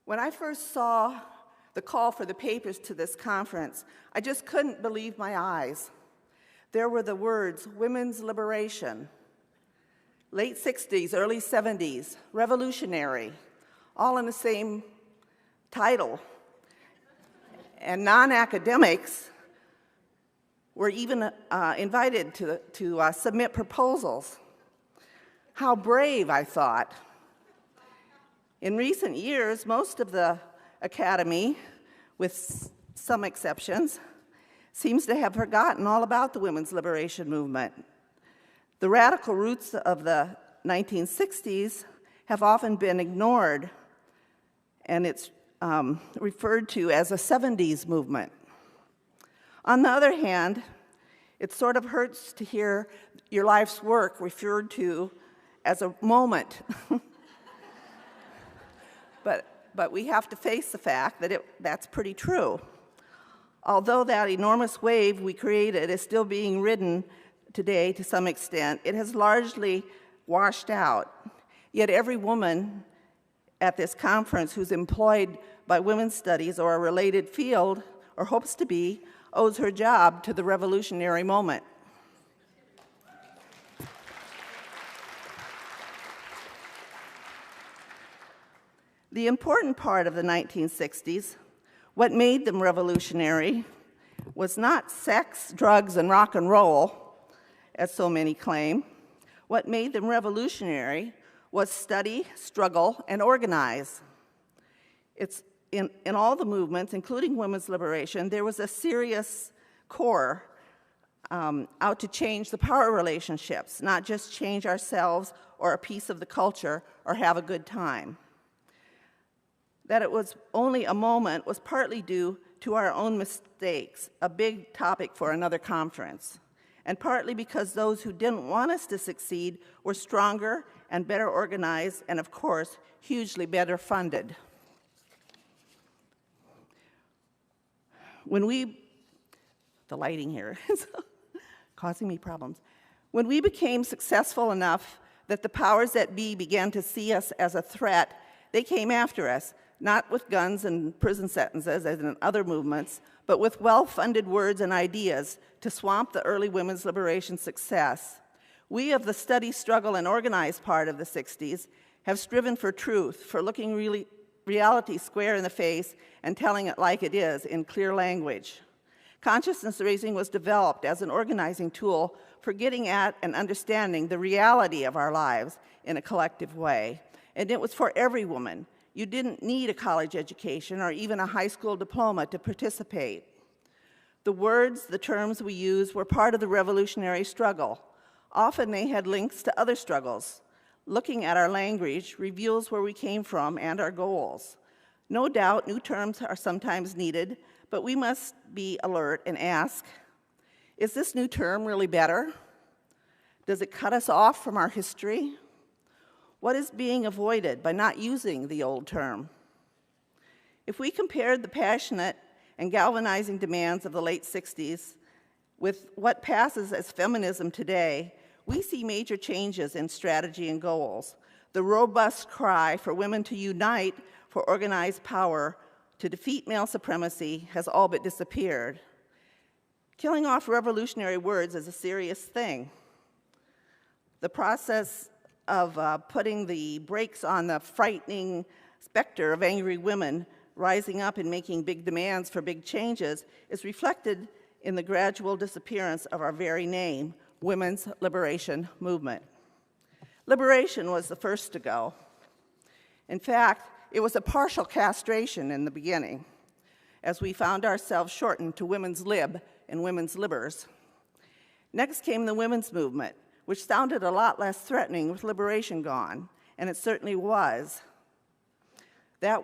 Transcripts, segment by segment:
When I first saw the call for the papers to this conference, I just couldn't believe my eyes. There were the words, women's liberation, late 60s, early 70s, revolutionary, all in the same title. And non-academics were even invited to submit proposals. How brave, I thought. In recent years, most of the academy, with some exceptions, seems to have forgotten all about the women's liberation movement. The radical roots of the 1960s have often been ignored, and it's referred to as a 70s movement. On the other hand, it sort of hurts to hear your life's work referred to as a moment. But we have to face the fact that that's pretty true. Although that enormous wave we created is still being ridden today to some extent, it has largely washed out. Yet every woman at this conference who's employed by women's studies or a related field, or hopes to be, owes her job to the revolutionary moment. The important part of the 1960s, what made them revolutionary, was not sex, drugs, and rock and roll, as so many claim. What made them revolutionary was study, struggle, and organize. It's in all the movements, including women's liberation, there was a serious core out to change the power relationships, not just change ourselves or a piece of the culture or have a good time. That it was only a moment was partly due to our own mistakes, a big topic for another conference, and partly because those who didn't want us to succeed were stronger and better organized and, of course, hugely better funded. The lighting here is causing me problems. When we became successful enough that the powers that be began to see us as a threat, they came after us, not with guns and prison sentences as in other movements, but with well-funded words and ideas to swamp the early women's liberation success. We of the study, struggle, and organize part of the 60s have striven for truth, for looking reality square in the face and telling it like it is in clear language. Consciousness raising was developed as an organizing tool for getting at and understanding the reality of our lives in a collective way. And it was for every woman. You didn't need a college education or even a high school diploma to participate. The words, the terms we used were part of the revolutionary struggle. Often they had links to other struggles. Looking at our language reveals where we came from and our goals. No doubt new terms are sometimes needed, but we must be alert and ask, is this new term really better? Does it cut us off from our history? What is being avoided by not using the old term? If we compared the passionate and galvanizing demands of the late 60s with what passes as feminism today, we see major changes in strategy and goals. The robust cry for women to unite for organized power to defeat male supremacy has all but disappeared. Killing off revolutionary words is a serious thing. The process of putting the brakes on the frightening specter of angry women rising up and making big demands for big changes is reflected in the gradual disappearance of our very name, Women's Liberation Movement. Liberation was the first to go. In fact, it was a partial castration in the beginning, as we found ourselves shortened to women's lib and women's libers. Next came the women's movement, which sounded a lot less threatening with liberation gone, and it certainly was. That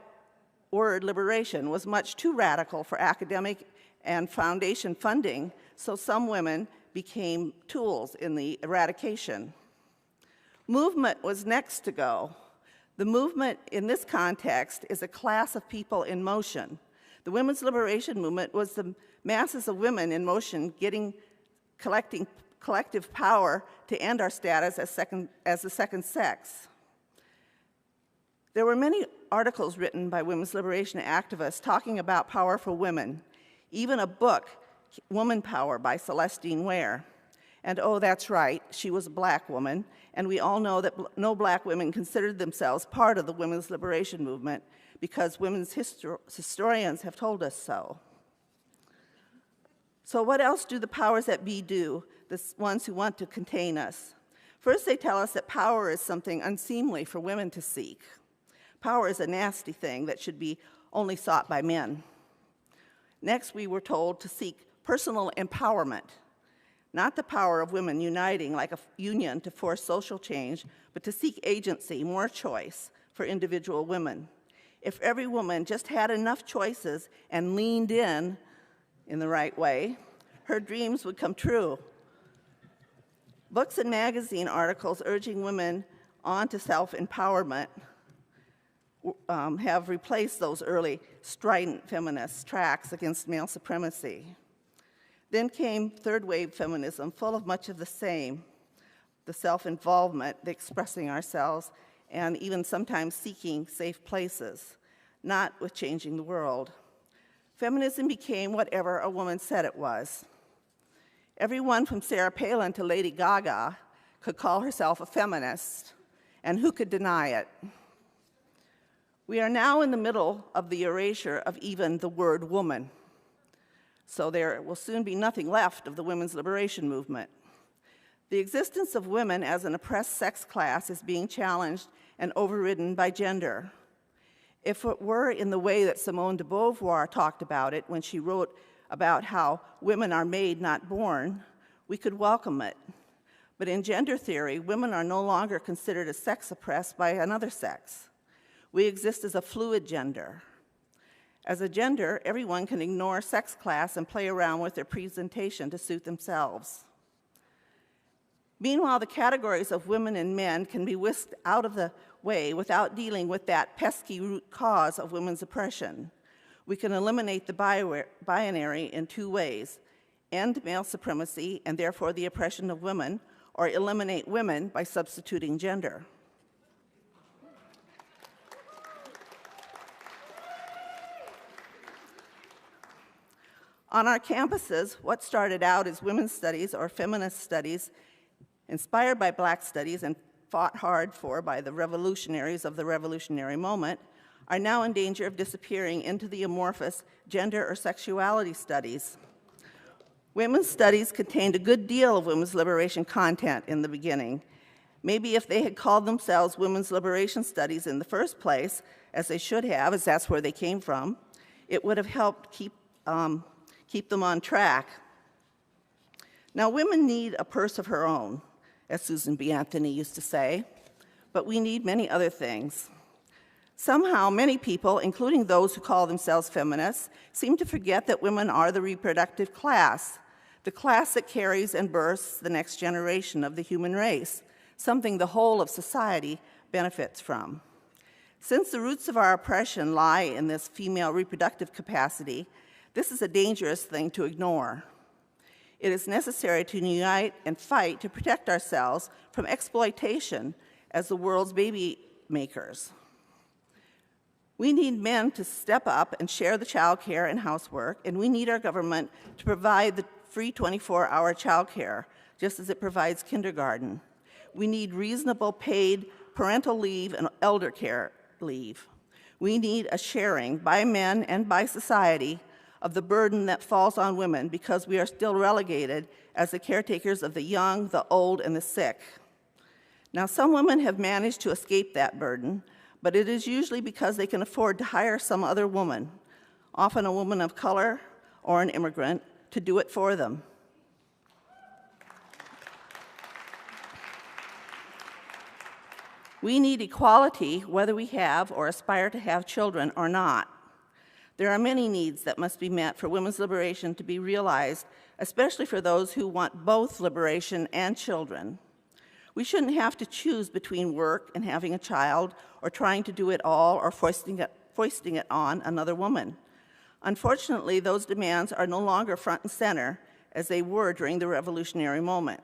word, liberation, was much too radical for academic and foundation funding, so some women became tools in the eradication. Movement was next to go. The movement in this context is a class of people in motion. The women's liberation movement was the masses of women in motion collecting collective power to end our status as the second sex. There were many articles written by women's liberation activists talking about powerful women, even a book, Woman Power by Celestine Ware. And oh, that's right, she was a black woman, and we all know that no black women considered themselves part of the women's liberation movement because women's historians have told us so. So what else do the powers that be do, the ones who want to contain us? First, they tell us that power is something unseemly for women to seek. Power is a nasty thing that should be only sought by men. Next, we were told to seek personal empowerment, not the power of women uniting like a union to force social change, but to seek agency, more choice for individual women. If every woman just had enough choices and leaned in the right way, her dreams would come true. Books and magazine articles urging women on to self-empowerment have replaced those early strident feminist tracks against male supremacy. Then came third-wave feminism, full of much of the same, the self-involvement, the expressing ourselves, and even sometimes seeking safe places, not with changing the world. Feminism became whatever a woman said it was. Everyone from Sarah Palin to Lady Gaga could call herself a feminist, and who could deny it? We are now in the middle of the erasure of even the word woman. So there will soon be nothing left of the women's liberation movement. The existence of women as an oppressed sex class is being challenged and overridden by gender. If it were in the way that Simone de Beauvoir talked about it when she wrote about how women are made, not born, we could welcome it. But in gender theory, women are no longer considered as sex oppressed by another sex. We exist as a fluid gender. As a gender, everyone can ignore sex class and play around with their presentation to suit themselves. Meanwhile, the categories of women and men can be whisked out of the way without dealing with that pesky root cause of women's oppression. We can eliminate the binary in two ways: end male supremacy and therefore the oppression of women, or eliminate women by substituting gender. On our campuses, what started out as women's studies or feminist studies, inspired by black studies and fought hard for by the revolutionaries of the revolutionary moment, are now in danger of disappearing into the amorphous gender or sexuality studies. Women's studies contained a good deal of women's liberation content in the beginning. Maybe if they had called themselves women's liberation studies in the first place, as they should have, as that's where they came from, it would have helped keep them on track. Now, women need a purse of her own, as Susan B. Anthony used to say, but we need many other things. Somehow, many people, including those who call themselves feminists, seem to forget that women are the reproductive class, the class that carries and births the next generation of the human race, something the whole of society benefits from. Since the roots of our oppression lie in this female reproductive capacity, this is a dangerous thing to ignore. It is necessary to unite and fight to protect ourselves from exploitation as the world's baby makers. We need men to step up and share the child care and housework, and we need our government to provide the free 24-hour child care, just as it provides kindergarten. We need reasonable paid parental leave and elder care leave. We need a sharing by men and by society of the burden that falls on women because we are still relegated as the caretakers of the young, the old, and the sick. Now, some women have managed to escape that burden, but it is usually because they can afford to hire some other woman, often a woman of color or an immigrant, to do it for them. We need equality whether we have or aspire to have children or not. There are many needs that must be met for women's liberation to be realized, especially for those who want both liberation and children. We shouldn't have to choose between work and having a child, or trying to do it all, or foisting it on another woman. Unfortunately, those demands are no longer front and center as they were during the revolutionary moment,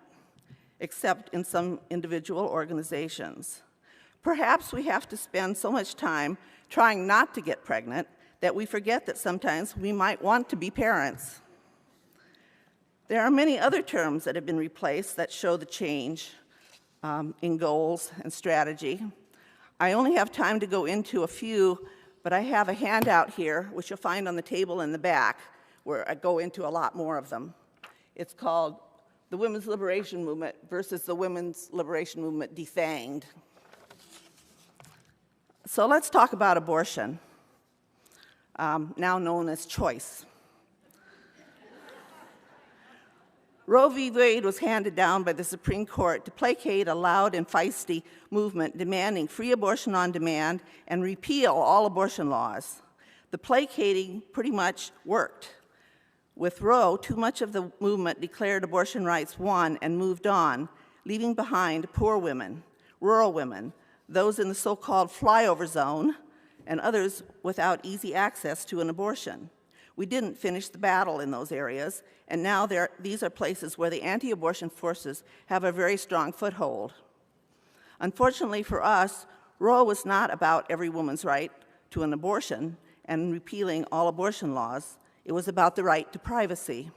except in some individual organizations. Perhaps we have to spend so much time trying not to get pregnant that we forget that sometimes we might want to be parents. There are many other terms that have been replaced that show the change in goals and strategy. I only have time to go into a few, but I have a handout here, which you'll find on the table in the back, where I go into a lot more of them. It's called the Women's Liberation Movement versus the Women's Liberation Movement defanged. So let's talk about abortion, now known as choice. Roe v. Wade was handed down by the Supreme Court to placate a loud and feisty movement demanding free abortion on demand and repeal all abortion laws. The placating pretty much worked. With Roe, too much of the movement declared abortion rights won and moved on, leaving behind poor women, rural women, those in the so-called flyover zone, and others without easy access to an abortion. We didn't finish the battle in those areas, and now these are places where the anti-abortion forces have a very strong foothold. Unfortunately for us, Roe was not about every woman's right to an abortion and repealing all abortion laws. It was about the right to privacy.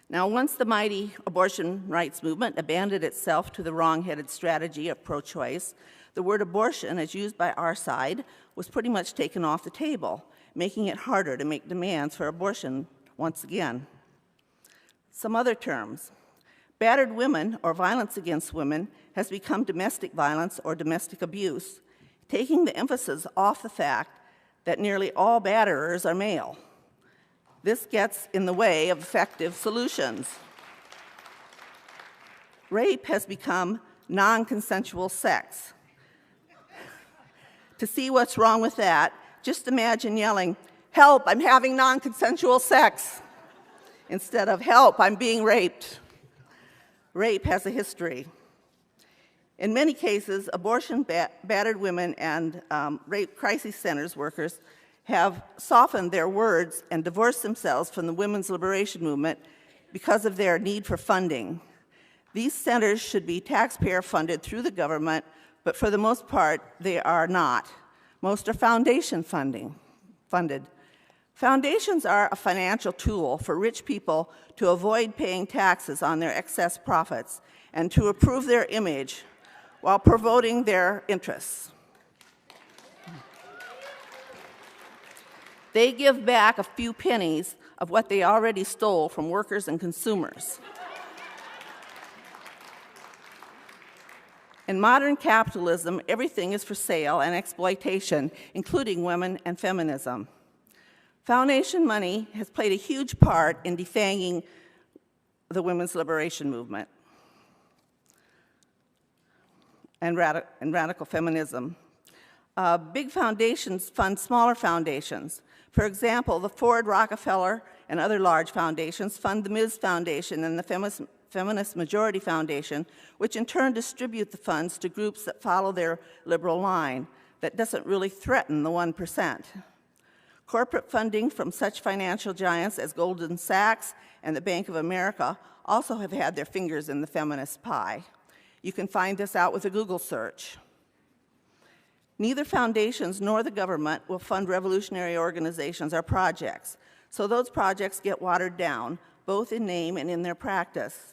Now, once the mighty abortion rights movement abandoned itself to the wrong-headed strategy of pro-choice, the word abortion, as used by our side, was pretty much taken off the table, making it harder to make demands for abortion once again. Some other terms. Battered women, or violence against women, has become domestic violence or domestic abuse, taking the emphasis off the fact that nearly all batterers are male. This gets in the way of effective solutions. Rape has become non-consensual sex. To see what's wrong with that, just imagine yelling, "Help, I'm having non-consensual sex," instead of, "Help, I'm being raped." Rape has a history. In many cases, abortion battered women and rape crisis centers workers have softened their words and divorced themselves from the women's liberation movement because of their need for funding. These centers should be taxpayer funded through the government, but for the most part, they are not. Most are foundation funded. Foundations are a financial tool for rich people to avoid paying taxes on their excess profits and to improve their image while promoting their interests. They give back a few pennies of what they already stole from workers and consumers. In modern capitalism, everything is for sale and exploitation, including women and feminism. Foundation money has played a huge part in defanging the women's liberation movement and radical feminism. Big foundations fund smaller foundations. For example, the Ford, Rockefeller, and other large foundations fund the Ms. Foundation and the Feminist Majority Foundation, which in turn distribute the funds to groups that follow their liberal line that doesn't really threaten the 1%. Corporate funding from such financial giants as Goldman Sachs and the Bank of America also have had their fingers in the feminist pie. You can find this out with a Google search. Neither foundations nor the government will fund revolutionary organizations or projects, so those projects get watered down, both in name and in their practice.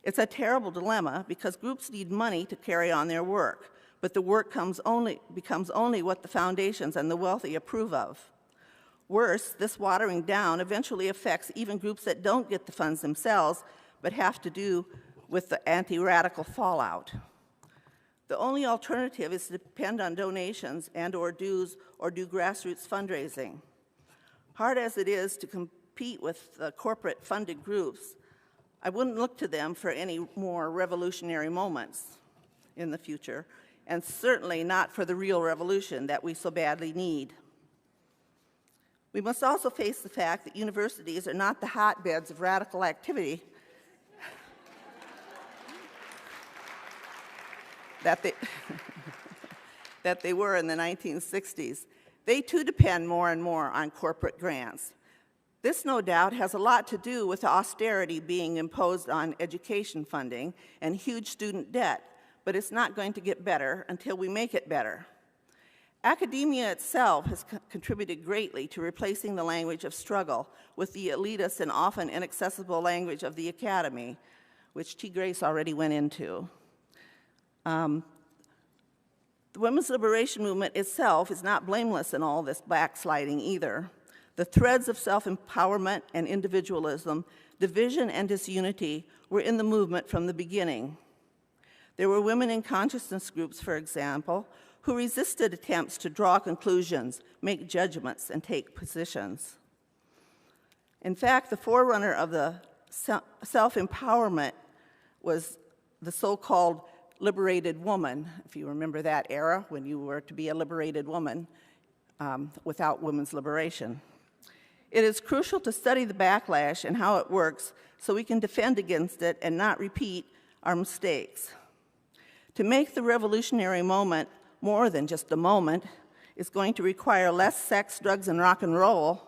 It's a terrible dilemma because groups need money to carry on their work, but the work becomes only what the foundations and the wealthy approve of. Worse, this watering down eventually affects even groups that don't get the funds themselves, but have to do with the anti-radical fallout. The only alternative is to depend on donations and/or dues or do grassroots fundraising. Hard as it is to compete with corporate-funded groups, I wouldn't look to them for any more revolutionary moments in the future, and certainly not for the real revolution that we so badly need. We must also face the fact that universities are not the hotbeds of radical activity that they were in the 1960s. They too depend more and more on corporate grants. This, no doubt, has a lot to do with austerity being imposed on education funding and huge student debt, but it's not going to get better until we make it better. Academia itself has contributed greatly to replacing the language of struggle with the elitist and often inaccessible language of the academy, which T. Grace already went into. The women's liberation movement itself is not blameless in all this backsliding either. The threads of self-empowerment and individualism, division and disunity were in the movement from the beginning. There were women in consciousness groups, for example, who resisted attempts to draw conclusions, make judgments, and take positions. In fact, the forerunner of the self-empowerment was the so-called liberated woman, if you remember that era, when you were to be a liberated woman without women's liberation. It is crucial to study the backlash and how it works so we can defend against it and not repeat our mistakes. To make the revolutionary moment more than just a moment is going to require less sex, drugs, and rock and roll,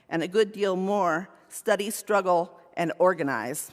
and a good deal more study, struggle, and organize.